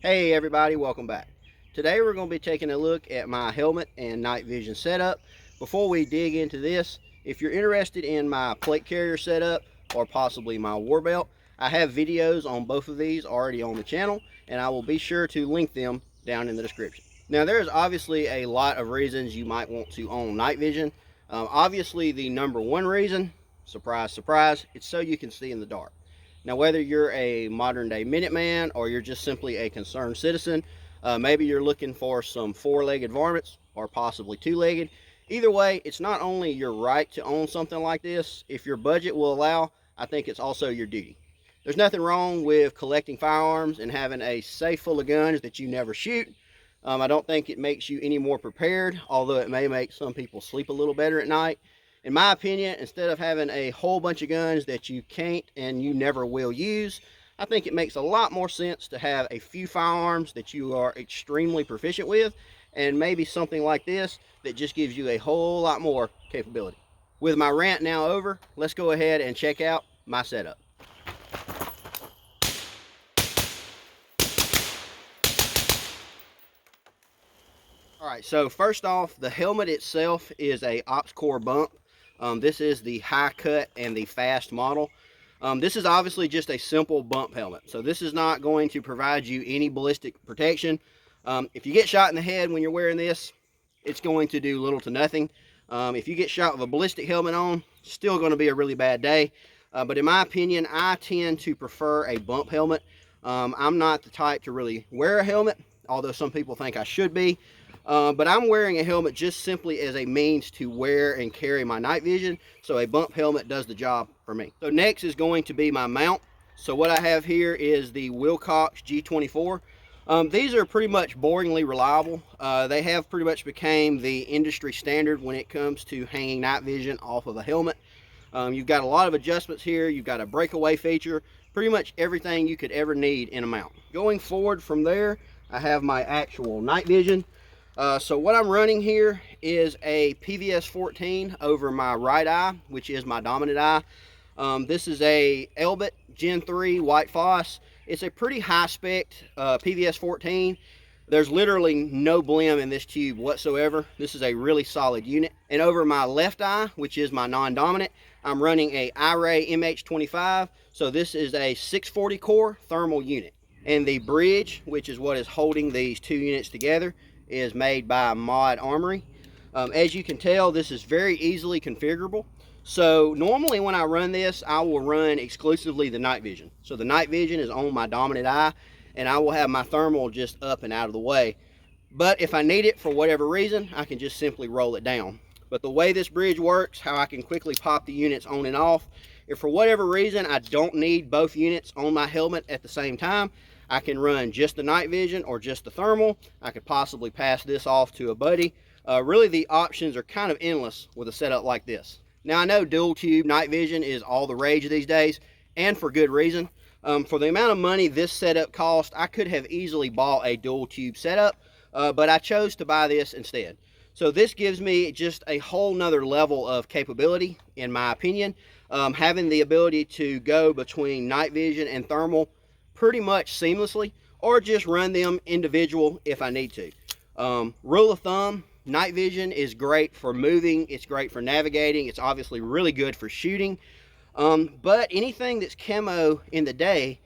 Hey everybody, welcome back. Today we're going to be taking a look at my helmet and night vision setup. Before we dig into this, if you're interested in my plate carrier setup or possibly my war belt, I have videos on both of these already on the channel, and I will be sure to link them down in the description. Now there's obviously a lot of reasons you might want to own night vision. Obviously the number one reason, surprise surprise, it's so you can see in the dark. Now, whether you're a modern day Minuteman or you're just simply a concerned citizen, maybe you're looking for some four-legged varmints or possibly two-legged. Either way, it's not only your right to own something like this. If your budget will allow, I think it's also your duty. There's nothing wrong with collecting firearms and having a safe full of guns that you never shoot. I don't think it makes you any more prepared, although it may make some people sleep a little better at night. In my opinion, instead of having a whole bunch of guns that you can't and you never will use, I think it makes a lot more sense to have a few firearms that you are extremely proficient with, and maybe something like this that just gives you a whole lot more capability. With my rant now over, let's go ahead and check out my setup. Alright, so first off, the helmet itself is a ops core bump. This is the high cut and the fast model. This is obviously just a simple bump helmet, so this is not going to provide you any ballistic protection. If you get shot in the head when you're wearing this, it's going to do little to nothing. If you get shot with a ballistic helmet on, still going to be a really bad day. But in my opinion, I tend to prefer a bump helmet. I'm not the type to really wear a helmet, although some people think I should be. But I'm wearing a helmet just simply as a means to wear and carry my night vision, so a bump helmet does the job for me. So next is going to be my mount. So what I have here is the Wilcox G24. These are pretty much boringly reliable. They have pretty much became the industry standard when it comes to hanging night vision off of a helmet. You've got a lot of adjustments here. You've got a breakaway feature, pretty much everything you could ever need in a mount. Going forward from there, I have my actual night vision. So what I'm running here is a PVS14 over my right eye, which is my dominant eye. This is a Elbit Gen 3 white phos. It's a pretty high spec PVS14. There's literally no blim in this tube whatsoever. This is a really solid unit. And over my left eye, which is my non-dominant, I'm running a Iray MH25. So this is a 640 core thermal unit. And the bridge, which is what is holding these two units together, is made by Mod Armory. As you can tell, this is very easily configurable. So normally when I run this, I will run exclusively the night vision. So the night vision is on my dominant eye, and I will have my thermal just up and out of the way. But if I need it for whatever reason, I can just simply roll it down. But the way this bridge works, how I can quickly pop the units on and off, if for whatever reason I don't need both units on my helmet at the same time, I can run just the night vision or just the thermal. I could possibly pass this off to a buddy. Really, the options are kind of endless with a setup like this. Now, I know dual tube night vision is all the rage these days, and for good reason. For the amount of money this setup cost, I could have easily bought a dual tube setup, but I chose to buy this instead. So this gives me just a whole nother level of capability, in my opinion. Having the ability to go between night vision and thermal pretty much seamlessly, or just run them individual if I need to. Rule of thumb, night vision is great for moving, it's great for navigating, it's obviously really good for shooting, but anything that's camo in the day,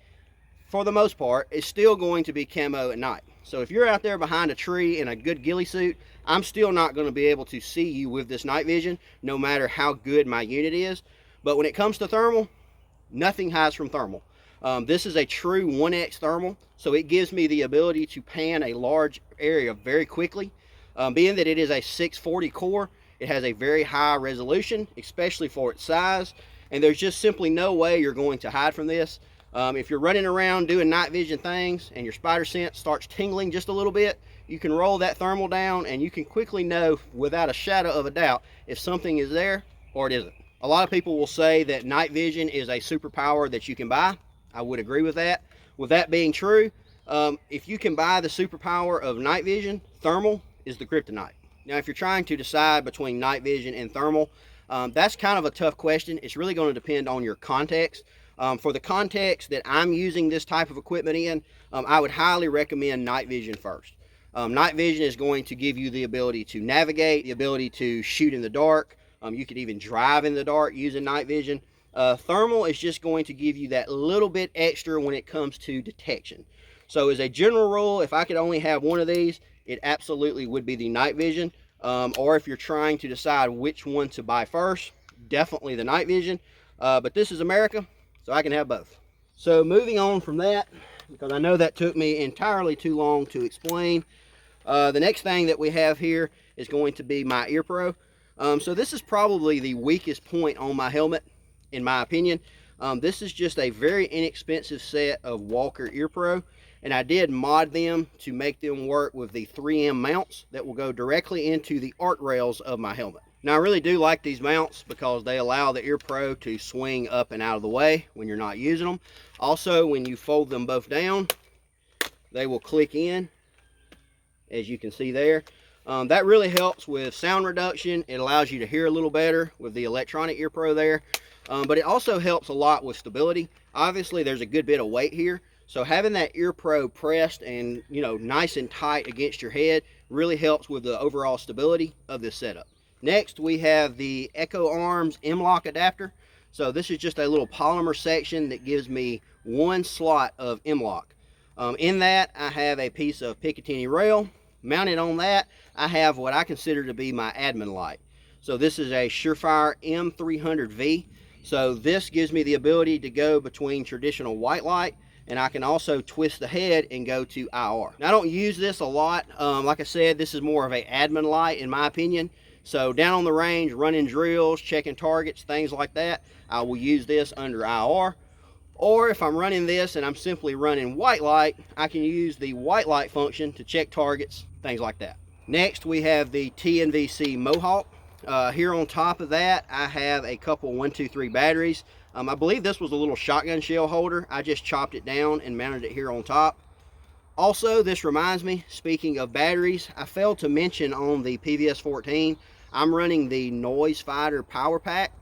for the most part, is still going to be camo at night. So if you're out there behind a tree in a good ghillie suit, I'm still not going to be able to see you with this night vision, no matter how good my unit is. But when it comes to thermal, nothing hides from thermal. This is a true 1X thermal, so it gives me the ability to pan a large area very quickly. Being that it is a 640 core, it has a very high resolution, especially for its size, and there's just simply no way you're going to hide from this. If you're running around doing night vision things and your spider sense starts tingling just a little bit, you can roll that thermal down and you can quickly know without a shadow of a doubt if something is there or it isn't. A lot of people will say that night vision is a superpower that you can buy. I would agree with that. With that being true, if you can buy the superpower of night vision, thermal is the kryptonite. Now, if you're trying to decide between night vision and thermal, that's kind of a tough question. It's really going to depend on your context. For the context that I'm using this type of equipment in, I would highly recommend Nightvision first. Nightvision is going to give you the ability to navigate, the ability to shoot in the dark. You could even drive in the dark using Nightvision. Thermal is just going to give you that little bit extra when it comes to detection. So as a general rule, if I could only have one of these, it absolutely would be the Nightvision. Or if you're trying to decide which one to buy first, definitely the Nightvision. But this is America, so I can have both. So moving on from that, because I know that took me entirely too long to explain, the next thing that we have here is going to be my ear pro. So this is probably the weakest point on my helmet, in my opinion. This is just a very inexpensive set of Walker ear pro, and I did mod them to make them work with the 3M mounts that will go directly into the arc rails of my helmet. Now I really do like these mounts because they allow the ear pro to swing up and out of the way when you're not using them. Also, when you fold them both down, they will click in, as you can see there. That really helps with sound reduction. It allows you to hear a little better with the electronic ear pro there. But it also helps a lot with stability. Obviously there's a good bit of weight here, so having that ear pro pressed and, you know, nice and tight against your head really helps with the overall stability of this setup. Next we have the Echo Arms M-Lock adapter. So this is just a little polymer section that gives me one slot of M-Lock. In that I have a piece of Picatinny rail. Mounted on that I have what I consider to be my admin light. So this is a Surefire M300V. So this gives me the ability to go between traditional white light, and I can also twist the head and go to IR. Now I don't use this a lot. Like I said, this is more of an admin light in my opinion. So down on the range, running drills, checking targets, things like that, I will use this under IR. Or if I'm running this and I'm simply running white light, I can use the white light function to check targets, things like that. Next we have the TNVC Mohawk. Here on top of that I have a couple 123 batteries. I believe this was a little shotgun shell holder. I just chopped it down and mounted it here on top. Also, this reminds me, speaking of batteries, I failed to mention on the PVS14, I'm running the Noise Fighter Power Pack.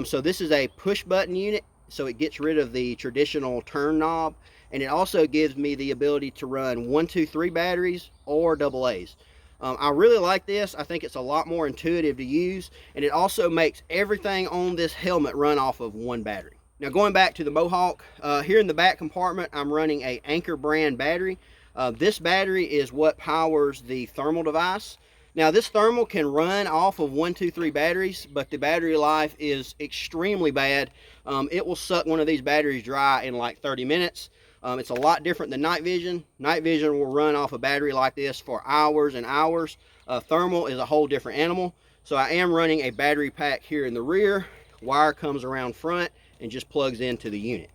So this is a push button unit, so it gets rid of the traditional turn knob, and it also gives me the ability to run 123 batteries or AA's. I really like this. I think it's a lot more intuitive to use, and it also makes everything on this helmet run off of one battery. Now going back to the Mohawk, here in the back compartment I'm running a Anchor brand battery. This battery is what powers the thermal device. Now this thermal can run off of 123 batteries, but the battery life is extremely bad. It will suck one of these batteries dry in like 30 minutes. It's a lot different than Nightvision. Nightvision will run off a battery like this for hours and hours. Thermal is a whole different animal. So I am running a battery pack here in the rear. Wire comes around front and just plugs into the unit.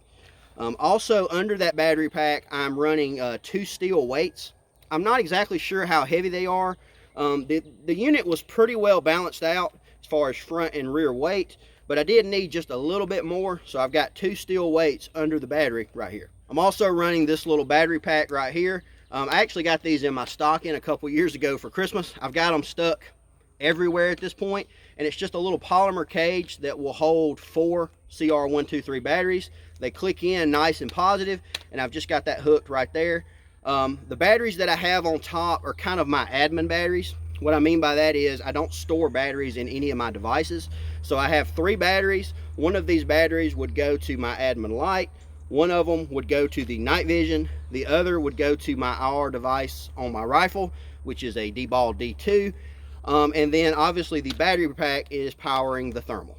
Also under that battery pack I'm running 2 steel weights. I'm not exactly sure how heavy they are. The unit was pretty well balanced out as far as front and rear weight, but I did need just a little bit more, so I've got 2 steel weights under the battery right here. I'm also running this little battery pack right here. I actually got these in my stocking a couple years ago for Christmas. I've got them stuck everywhere at this point, and it's just a little polymer cage that will hold 4 CR123 batteries. They click in nice and positive, and I've just got that hooked right there. The batteries that I have on top are kind of my admin batteries. What I mean by that is I don't store batteries in any of my devices. So I have 3 batteries. One of these batteries would go to my admin light. One of them would go to the Nightvision. The other would go to my IR device on my rifle, which is a D-Ball D2. And then obviously the battery pack is powering the thermal.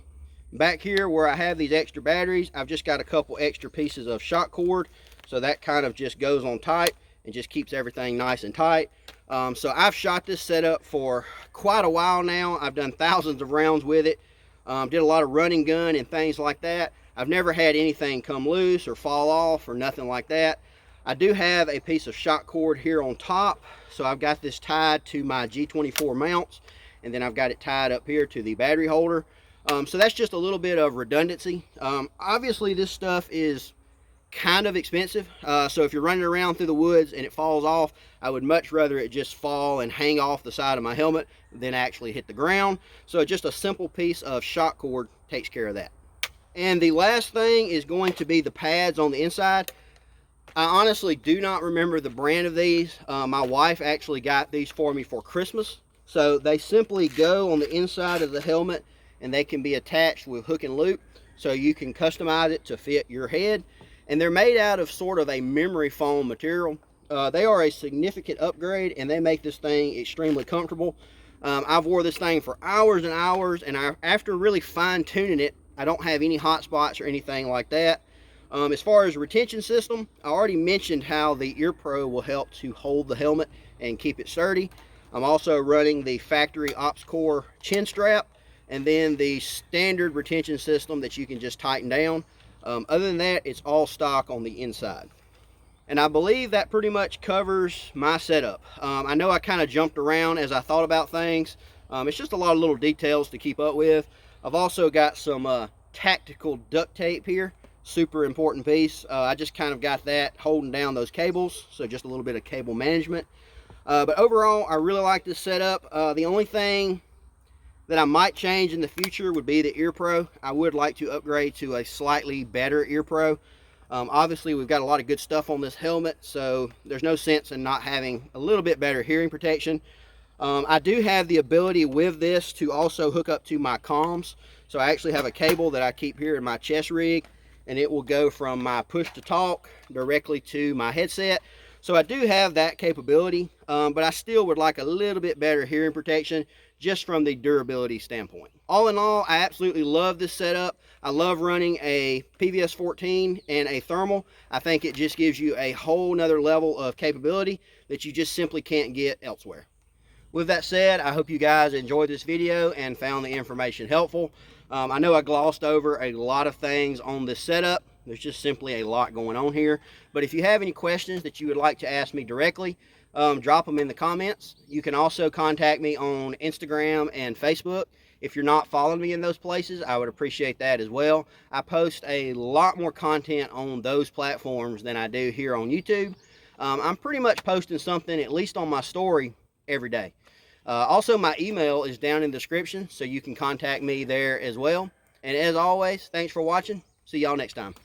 Back here where I have these extra batteries, I've just got a couple extra pieces of shock cord. So that kind of just goes on tight and just keeps everything nice and tight. So I've shot this setup for quite a while now. I've done thousands of rounds with it. Did a lot of running gun and things like that. I've never had anything come loose or fall off or nothing like that. I do have a piece of shock cord here on top. So I've got this tied to my G24 mounts, and then I've got it tied up here to the battery holder. So that's just a little bit of redundancy. Obviously this stuff is kind of expensive, so if you're running around through the woods and it falls off, I would much rather it just fall and hang off the side of my helmet than actually hit the ground. So just a simple piece of shock cord takes care of that. And the last thing is going to be the pads on the inside. I honestly do not remember the brand of these. My wife actually got these for me for Christmas. So they simply go on the inside of the helmet, and they can be attached with hook and loop, so you can customize it to fit your head. And they're made out of sort of a memory foam material. They are a significant upgrade, and they make this thing extremely comfortable. I've wore this thing for hours and hours, and after really fine-tuning it, I don't have any hot spots or anything like that. As far as retention system, I already mentioned how the Ear Pro will help to hold the helmet and keep it sturdy. I'm also running the factory OpsCore chin strap, and then the standard retention system that you can just tighten down. Other than that, it's all stock on the inside. And I believe that pretty much covers my setup. I know I kind of jumped around as I thought about things. It's just a lot of little details to keep up with. I've also got some tactical duct tape here. Super important piece. I just kind of got that holding down those cables, so just a little bit of cable management. But overall, I really like this setup. The only thing that I might change in the future would be the Ear Pro. I would like to upgrade to a slightly better Ear Pro. Obviously, we've got a lot of good stuff on this helmet, so there's no sense in not having a little bit better hearing protection. I do have the ability with this to also hook up to my comms. So I actually have a cable that I keep here in my chest rig, and it will go from my push to talk directly to my headset. So I do have that capability, but I still would like a little bit better hearing protection just from the durability standpoint. All in all, I absolutely love this setup. I love running a PVS14 and a thermal. I think it just gives you a whole nother level of capability that you just simply can't get elsewhere. With that said, I hope you guys enjoyed this video and found the information helpful. I know I glossed over a lot of things on this setup. There's just simply a lot going on here. But if you have any questions that you would like to ask me directly, drop them in the comments. You can also contact me on Instagram and Facebook. If you're not following me in those places, I would appreciate that as well. I post a lot more content on those platforms than I do here on YouTube. I'm pretty much posting something, at least on my story, every day. Also, my email is down in the description, so you can contact me there as well. And as always, thanks for watching. See y'all next time.